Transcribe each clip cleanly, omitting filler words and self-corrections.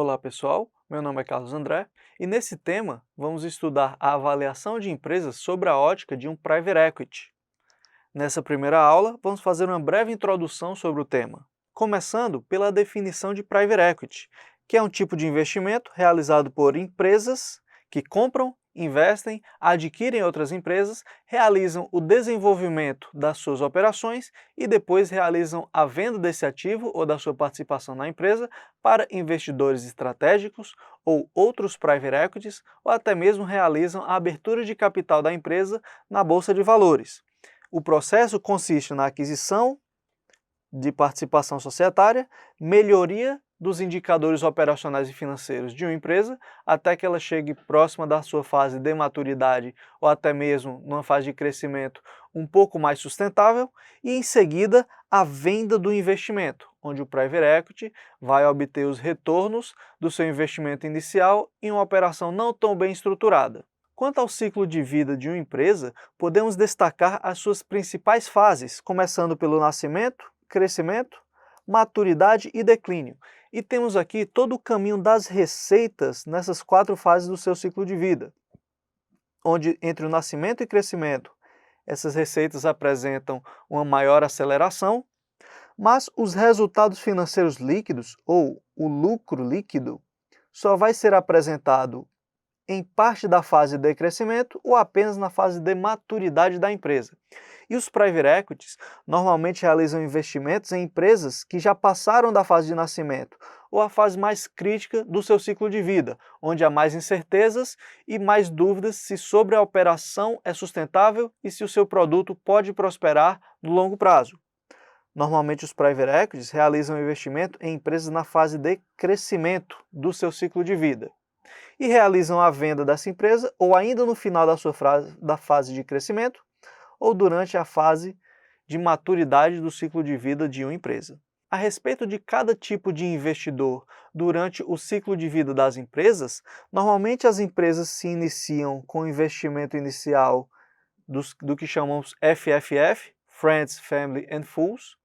Olá pessoal, meu nome é Carlos André e nesse tema vamos estudar a avaliação de empresas sob a ótica de um Private Equity. Nessa primeira aula, vamos fazer uma breve introdução sobre o tema, começando pela definição de Private Equity, que é um tipo de investimento realizado por empresas que compram, investem, adquirem outras empresas, realizam o desenvolvimento das suas operações e depois realizam a venda desse ativo ou da sua participação na empresa para investidores estratégicos ou outros private equities, ou até mesmo realizam a abertura de capital da empresa na bolsa de valores. O processo consiste na aquisição de participação societária, melhoria dos indicadores operacionais e financeiros de uma empresa, até que ela chegue próxima da sua fase de maturidade ou até mesmo numa fase de crescimento um pouco mais sustentável, e em seguida a venda do investimento, onde o Private Equity vai obter os retornos do seu investimento inicial em uma operação não tão bem estruturada. Quanto ao ciclo de vida de uma empresa, podemos destacar as suas principais fases, começando pelo nascimento, crescimento, maturidade e declínio. E temos aqui todo o caminho das receitas nessas 4 fases do seu ciclo de vida, onde entre o nascimento e crescimento, essas receitas apresentam uma maior aceleração, mas os resultados financeiros líquidos, ou o lucro líquido, só vai ser apresentado em parte da fase de crescimento ou apenas na fase de maturidade da empresa. E os private equities normalmente realizam investimentos em empresas que já passaram da fase de nascimento ou a fase mais crítica do seu ciclo de vida, onde há mais incertezas e mais dúvidas se sobre a operação é sustentável e se o seu produto pode prosperar no longo prazo. Normalmente os private equities realizam investimento em empresas na fase de crescimento do seu ciclo de vida e realizam a venda dessa empresa ou ainda no final da fase de crescimento ou durante a fase de maturidade do ciclo de vida de uma empresa. A respeito de cada tipo de investidor durante o ciclo de vida das empresas, normalmente as empresas se iniciam com investimento inicial do que chamamos FFF, Friends, Family and Fools,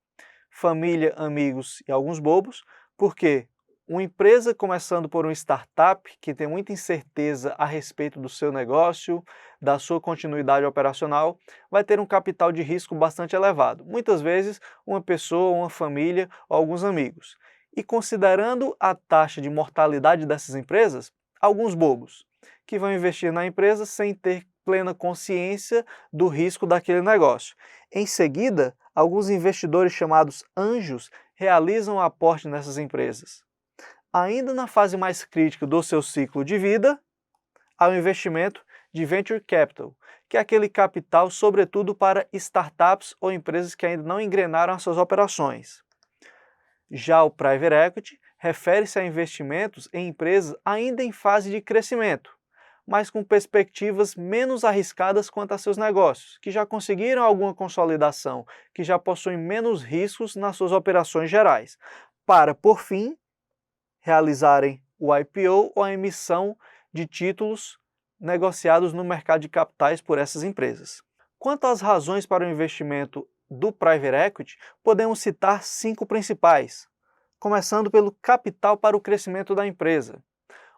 família, amigos e alguns bobos, porque uma empresa começando por uma startup que tem muita incerteza a respeito do seu negócio, da sua continuidade operacional, vai ter um capital de risco bastante elevado. Muitas vezes uma pessoa, uma família ou alguns amigos. E considerando a taxa de mortalidade dessas empresas, alguns bobos, que vão investir na empresa sem ter plena consciência do risco daquele negócio. Em seguida, alguns investidores chamados anjos realizam o aporte nessas empresas. Ainda na fase mais crítica do seu ciclo de vida, há o investimento de Venture Capital, que é aquele capital sobretudo para startups ou empresas que ainda não engrenaram as suas operações. Já o Private Equity refere-se a investimentos em empresas ainda em fase de crescimento, mas com perspectivas menos arriscadas quanto a seus negócios, que já conseguiram alguma consolidação, que já possuem menos riscos nas suas operações gerais, para, por fim, realizarem o IPO ou a emissão de títulos negociados no mercado de capitais por essas empresas. Quanto às razões para o investimento do Private Equity, podemos citar 5 principais, começando pelo capital para o crescimento da empresa.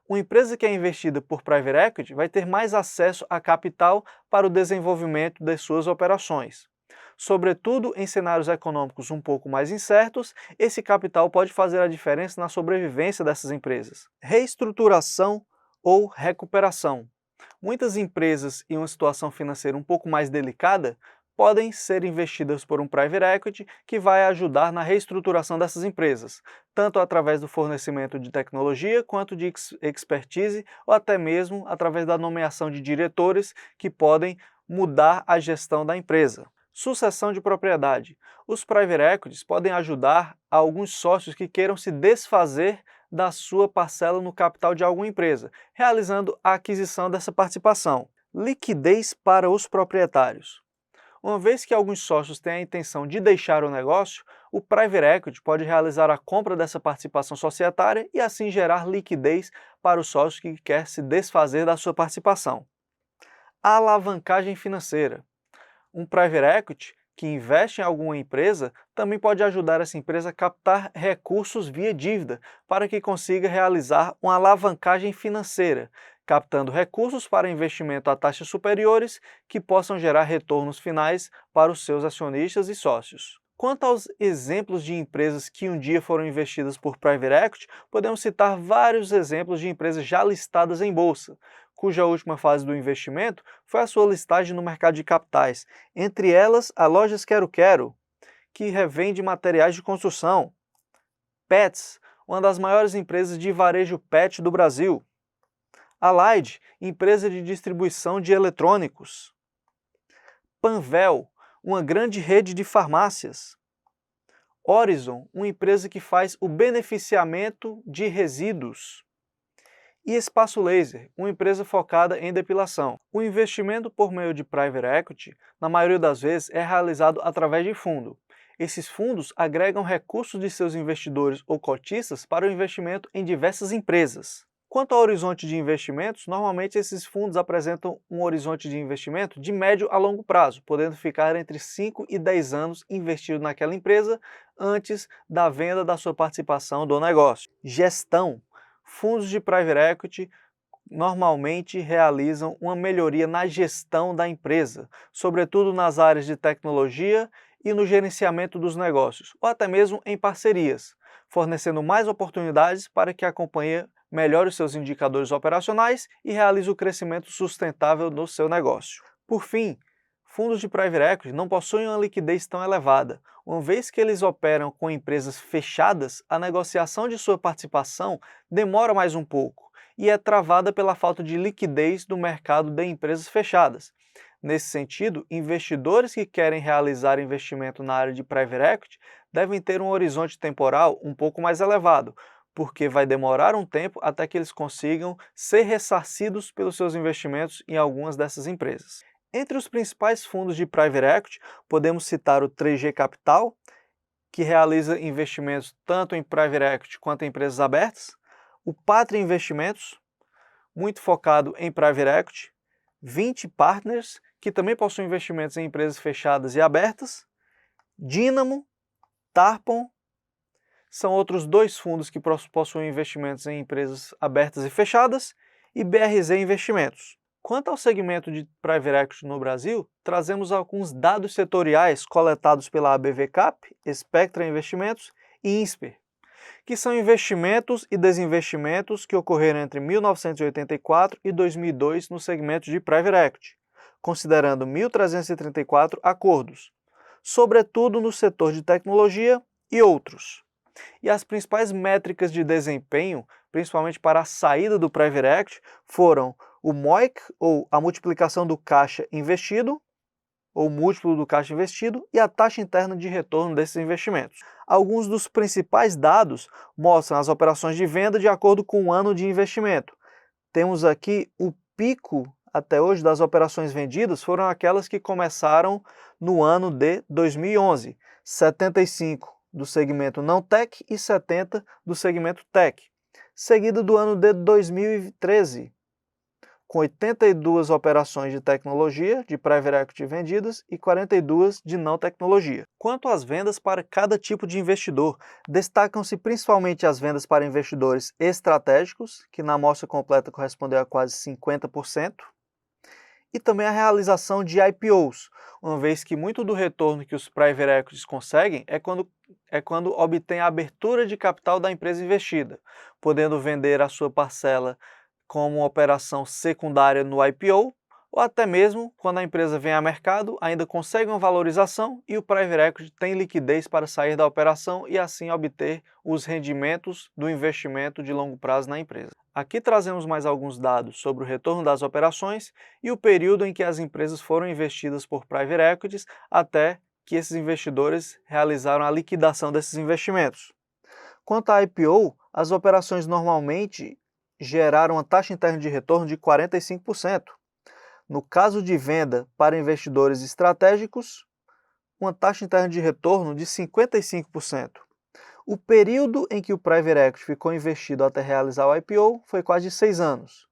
Uma empresa que é investida por Private Equity vai ter mais acesso a capital para o desenvolvimento de suas operações. Sobretudo em cenários econômicos um pouco mais incertos, esse capital pode fazer a diferença na sobrevivência dessas empresas. Reestruturação ou recuperação. Muitas empresas em uma situação financeira um pouco mais delicada podem ser investidas por um private equity que vai ajudar na reestruturação dessas empresas, tanto através do fornecimento de tecnologia quanto de expertise ou até mesmo através da nomeação de diretores que podem mudar a gestão da empresa. Sucessão de propriedade. Os private equities podem ajudar alguns sócios que queiram se desfazer da sua parcela no capital de alguma empresa, realizando a aquisição dessa participação. Liquidez para os proprietários. Uma vez que alguns sócios têm a intenção de deixar o negócio, o private equity pode realizar a compra dessa participação societária e assim gerar liquidez para o sócio que quer se desfazer da sua participação. A alavancagem financeira. Um private equity que investe em alguma empresa também pode ajudar essa empresa a captar recursos via dívida para que consiga realizar uma alavancagem financeira, captando recursos para investimento a taxas superiores que possam gerar retornos finais para os seus acionistas e sócios. Quanto aos exemplos de empresas que um dia foram investidas por Private Equity, podemos citar vários exemplos de empresas já listadas em bolsa, cuja última fase do investimento foi a sua listagem no mercado de capitais, entre elas a Lojas Quero-Quero, que revende materiais de construção, Petz, uma das maiores empresas de varejo pet do Brasil, Allied, empresa de distribuição de eletrônicos, Panvel, uma grande rede de farmácias, Horizon, uma empresa que faz o beneficiamento de resíduos, e Espaço Laser, uma empresa focada em depilação. O investimento por meio de Private Equity, na maioria das vezes, é realizado através de fundo. Esses fundos agregam recursos de seus investidores ou cotistas para o investimento em diversas empresas. Quanto ao horizonte de investimentos, normalmente esses fundos apresentam um horizonte de investimento de médio a longo prazo, podendo ficar entre 5 e 10 anos investido naquela empresa antes da venda da sua participação do negócio. Gestão. Fundos de Private Equity normalmente realizam uma melhoria na gestão da empresa, sobretudo nas áreas de tecnologia e no gerenciamento dos negócios, ou até mesmo em parcerias, fornecendo mais oportunidades para que a companhia melhore os seus indicadores operacionais e realize o crescimento sustentável do seu negócio. Por fim, fundos de Private Equity não possuem uma liquidez tão elevada. Uma vez que eles operam com empresas fechadas, a negociação de sua participação demora mais um pouco e é travada pela falta de liquidez do mercado de empresas fechadas. Nesse sentido, investidores que querem realizar investimento na área de Private Equity devem ter um horizonte temporal um pouco mais elevado, porque vai demorar um tempo até que eles consigam ser ressarcidos pelos seus investimentos em algumas dessas empresas. Entre os principais fundos de Private Equity, podemos citar o 3G Capital, que realiza investimentos tanto em Private Equity quanto em empresas abertas, o Patria Investimentos, muito focado em Private Equity, 20 Partners, que também possui investimentos em empresas fechadas e abertas, Dynamo, Tarpon, são outros dois fundos que possuem investimentos em empresas abertas e fechadas, e BRZ Investimentos. Quanto ao segmento de Private Equity no Brasil, trazemos alguns dados setoriais coletados pela ABVCap, Spectra Investimentos e Insper, que são investimentos e desinvestimentos que ocorreram entre 1984 e 2002 no segmento de Private Equity, considerando 1.334 acordos, sobretudo no setor de tecnologia e outros. E as principais métricas de desempenho, principalmente para a saída do Private Equity, foram o MOIC, ou a multiplicação do caixa investido, ou múltiplo do caixa investido, e a taxa interna de retorno desses investimentos. Alguns dos principais dados mostram as operações de venda de acordo com o ano de investimento. Temos aqui o pico até hoje das operações vendidas foram aquelas que começaram no ano de 2011, 75 do segmento não tech e 70 do segmento tech, seguido do ano de 2013, com 82 operações de tecnologia, de Private Equity vendidas e 42 de não tecnologia. Quanto às vendas para cada tipo de investidor, destacam-se principalmente as vendas para investidores estratégicos, que na amostra completa correspondeu a quase 50%, e também a realização de IPOs, uma vez que muito do retorno que os Private Equities conseguem é quando obtém a abertura de capital da empresa investida, podendo vender a sua parcela como uma operação secundária no IPO, ou até mesmo quando a empresa vem a mercado, ainda consegue uma valorização e o Private Equity tem liquidez para sair da operação e assim obter os rendimentos do investimento de longo prazo na empresa. Aqui trazemos mais alguns dados sobre o retorno das operações e o período em que as empresas foram investidas por Private Equities até que esses investidores realizaram a liquidação desses investimentos. Quanto à IPO, as operações normalmente geraram uma taxa interna de retorno de 45%. No caso de venda para investidores estratégicos, uma taxa interna de retorno de 55%. O período em que o Private Equity ficou investido até realizar o IPO foi quase de 6 anos,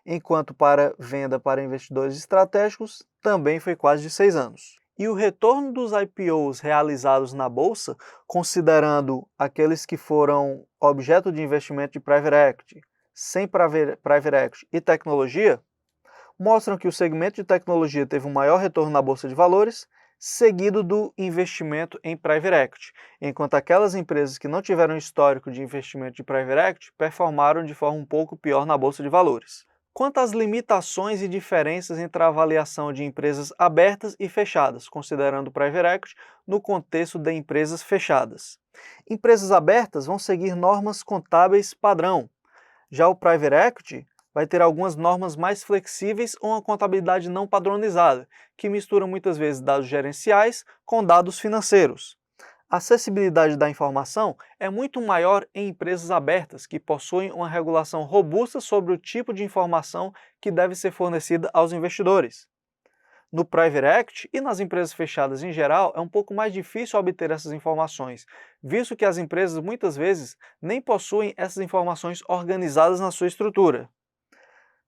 enquanto para venda para investidores estratégicos também foi quase de 6 anos. E o retorno dos IPOs realizados na bolsa, considerando aqueles que foram objeto de investimento de private equity, sem private equity e tecnologia, mostram que o segmento de tecnologia teve um maior retorno na bolsa de valores, seguido do investimento em private equity, enquanto aquelas empresas que não tiveram histórico de investimento de private equity performaram de forma um pouco pior na bolsa de valores. Quanto às limitações e diferenças entre a avaliação de empresas abertas e fechadas, considerando o private equity no contexto de empresas fechadas. Empresas abertas vão seguir normas contábeis padrão, já o private equity vai ter algumas normas mais flexíveis ou uma contabilidade não padronizada, que mistura muitas vezes dados gerenciais com dados financeiros. A acessibilidade da informação é muito maior em empresas abertas, que possuem uma regulação robusta sobre o tipo de informação que deve ser fornecida aos investidores. No private equity e nas empresas fechadas em geral, é um pouco mais difícil obter essas informações, visto que as empresas muitas vezes nem possuem essas informações organizadas na sua estrutura.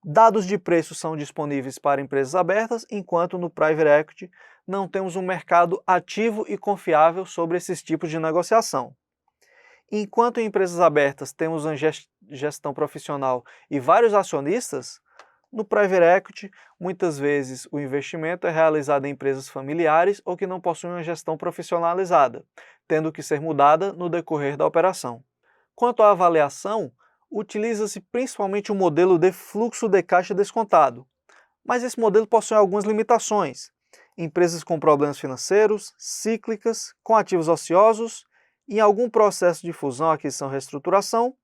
Dados de preço são disponíveis para empresas abertas, enquanto no private equity não temos um mercado ativo e confiável sobre esses tipos de negociação. Enquanto em empresas abertas temos uma gestão profissional e vários acionistas, no private equity, muitas vezes o investimento é realizado em empresas familiares ou que não possuem uma gestão profissionalizada, tendo que ser mudada no decorrer da operação. Quanto à avaliação, utiliza-se principalmente o modelo de fluxo de caixa descontado, mas esse modelo possui algumas limitações. Empresas com problemas financeiros, cíclicas, com ativos ociosos, em algum processo de fusão, aquisição, reestruturação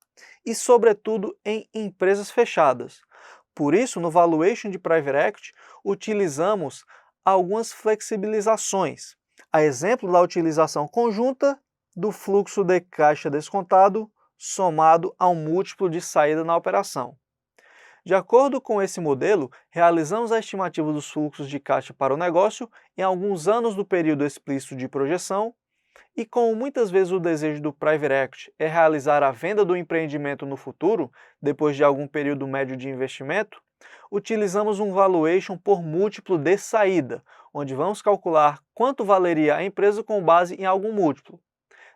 e, sobretudo, em empresas fechadas. Por isso, no valuation de private equity, utilizamos algumas flexibilizações, a exemplo da utilização conjunta do fluxo de caixa descontado somado ao múltiplo de saída na operação. De acordo com esse modelo, realizamos a estimativa dos fluxos de caixa para o negócio em alguns anos do período explícito de projeção e, como muitas vezes o desejo do private equity é realizar a venda do empreendimento no futuro, depois de algum período médio de investimento, utilizamos um valuation por múltiplo de saída, onde vamos calcular quanto valeria a empresa com base em algum múltiplo.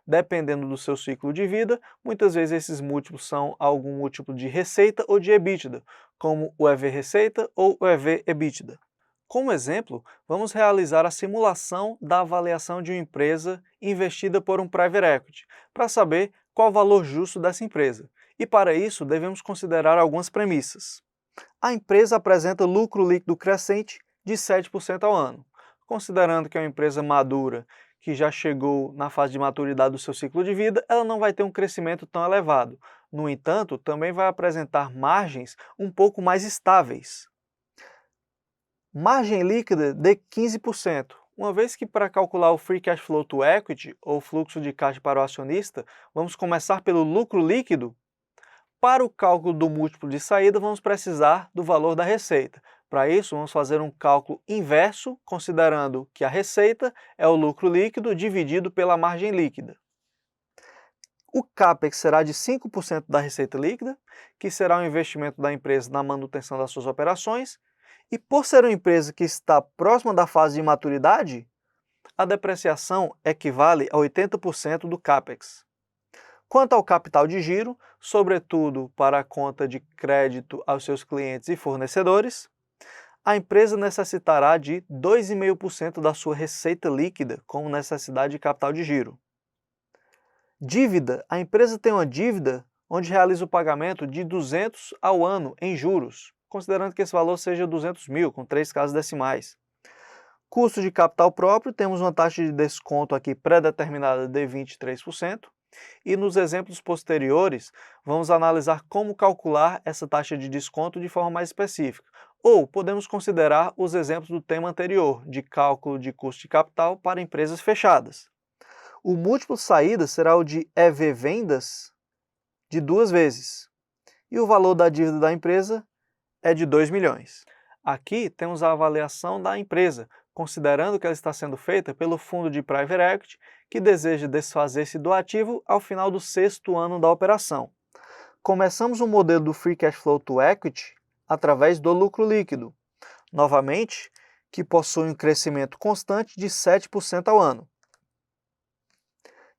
Dependendo do seu ciclo de vida, muitas vezes esses múltiplos são algum múltiplo de receita ou de EBITDA, como o EV-receita ou o EV-EBITDA. Como exemplo, vamos realizar a simulação da avaliação de uma empresa investida por um private equity, para saber qual o valor justo dessa empresa. E para isso, devemos considerar algumas premissas. A empresa apresenta lucro líquido crescente de 7% ao ano. Considerando que é uma empresa madura, que já chegou na fase de maturidade do seu ciclo de vida, ela não vai ter um crescimento tão elevado. No entanto, também vai apresentar margens um pouco mais estáveis. Margem líquida de 15%, uma vez que para calcular o Free Cash Flow to Equity, ou fluxo de caixa para o acionista, vamos começar pelo lucro líquido. Para o cálculo do múltiplo de saída, vamos precisar do valor da receita. Para isso, vamos fazer um cálculo inverso, considerando que a receita é o lucro líquido dividido pela margem líquida. O CAPEX será de 5% da receita líquida, que será o investimento da empresa na manutenção das suas operações, e por ser uma empresa que está próxima da fase de maturidade, a depreciação equivale a 80% do CAPEX. Quanto ao capital de giro, sobretudo para a conta de crédito aos seus clientes e fornecedores, a empresa necessitará de 2,5% da sua receita líquida como necessidade de capital de giro. Dívida. A empresa tem uma dívida onde realiza o pagamento de 200 ao ano em juros, considerando que esse valor seja 200 mil, com 3 casas decimais. Custo de capital próprio, temos uma taxa de desconto aqui pré-determinada de 23%. E nos exemplos posteriores, vamos analisar como calcular essa taxa de desconto de forma mais específica. Ou podemos considerar os exemplos do tema anterior, de cálculo de custo de capital para empresas fechadas. O múltiplo saída será o de EV-vendas de 2 vezes. E o valor da dívida da empresa é de 2 milhões. Aqui temos a avaliação da empresa, considerando que ela está sendo feita pelo fundo de private equity, que deseja desfazer-se do ativo ao final do 6º ano da operação. Começamos o modelo do Free Cash Flow to Equity através do lucro líquido. Novamente, que possui um crescimento constante de 7% ao ano.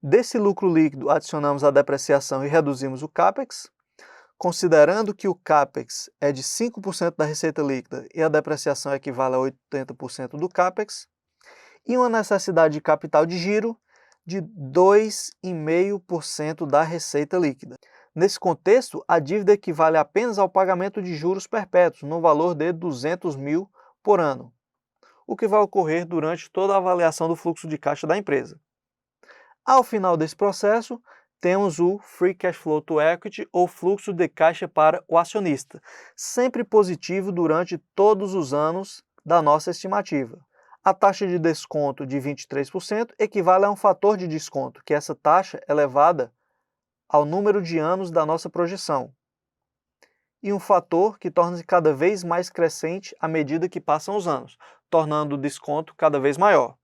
Desse lucro líquido, adicionamos a depreciação e reduzimos o CAPEX. Considerando que o CAPEX é de 5% da receita líquida e a depreciação equivale a 80% do CAPEX, e uma necessidade de capital de giro de 2,5% da receita líquida. Nesse contexto, a dívida equivale apenas ao pagamento de juros perpétuos, no valor de 200 mil por ano, o que vai ocorrer durante toda a avaliação do fluxo de caixa da empresa. Ao final desse processo, temos o Free Cash Flow to Equity, ou fluxo de caixa para o acionista, sempre positivo durante todos os anos da nossa estimativa. A taxa de desconto de 23% equivale a um fator de desconto, que essa taxa é elevada ao número de anos da nossa projeção, e um fator que torna-se cada vez mais crescente à medida que passam os anos, tornando o desconto cada vez maior.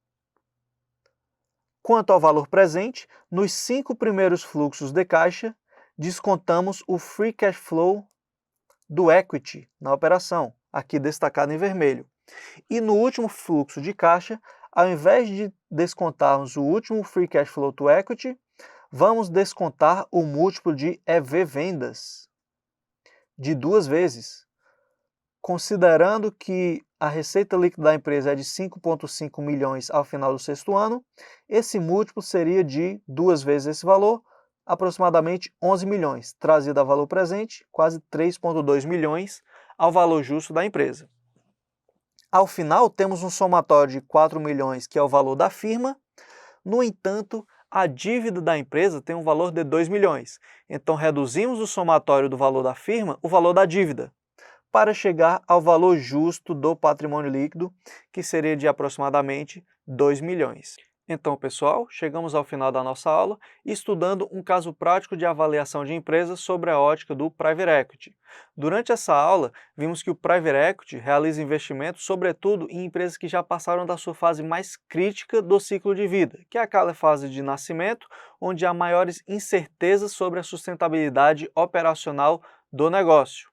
Quanto ao valor presente, nos 5 primeiros fluxos de caixa, descontamos o Free Cash Flow do Equity na operação, aqui destacado em vermelho. E no último fluxo de caixa, ao invés de descontarmos o último Free Cash Flow to Equity, vamos descontar o múltiplo de EV-vendas de 2 vezes. Considerando que a receita líquida da empresa é de 5,5 milhões ao final do 6º ano, esse múltiplo seria de 2 vezes esse valor, aproximadamente 11 milhões, trazido a valor presente, quase 3,2 milhões ao valor justo da empresa. Ao final, temos um somatório de 4 milhões, que é o valor da firma. No entanto, a dívida da empresa tem um valor de 2 milhões. Então, reduzimos o somatório do valor da firma, o valor da dívida, para chegar ao valor justo do patrimônio líquido, que seria de aproximadamente 2 milhões. Então, pessoal, chegamos ao final da nossa aula estudando um caso prático de avaliação de empresas sobre a ótica do Private Equity. Durante essa aula, vimos que o Private Equity realiza investimentos sobretudo em empresas que já passaram da sua fase mais crítica do ciclo de vida, que é aquela fase de nascimento, onde há maiores incertezas sobre a sustentabilidade operacional do negócio.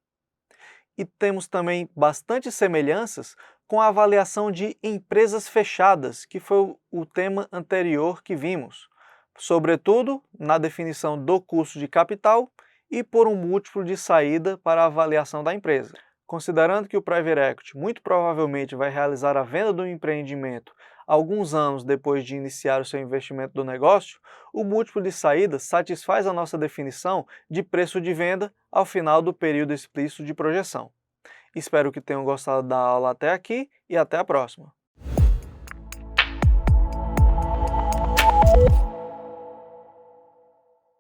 E temos também bastante semelhanças com a avaliação de empresas fechadas, que foi o tema anterior que vimos, sobretudo na definição do custo de capital e por um múltiplo de saída para a avaliação da empresa. Considerando que o Private Equity muito provavelmente vai realizar a venda do empreendimento alguns anos depois de iniciar o seu investimento do negócio, o múltiplo de saída satisfaz a nossa definição de preço de venda ao final do período explícito de projeção. Espero que tenham gostado da aula até aqui e até a próxima.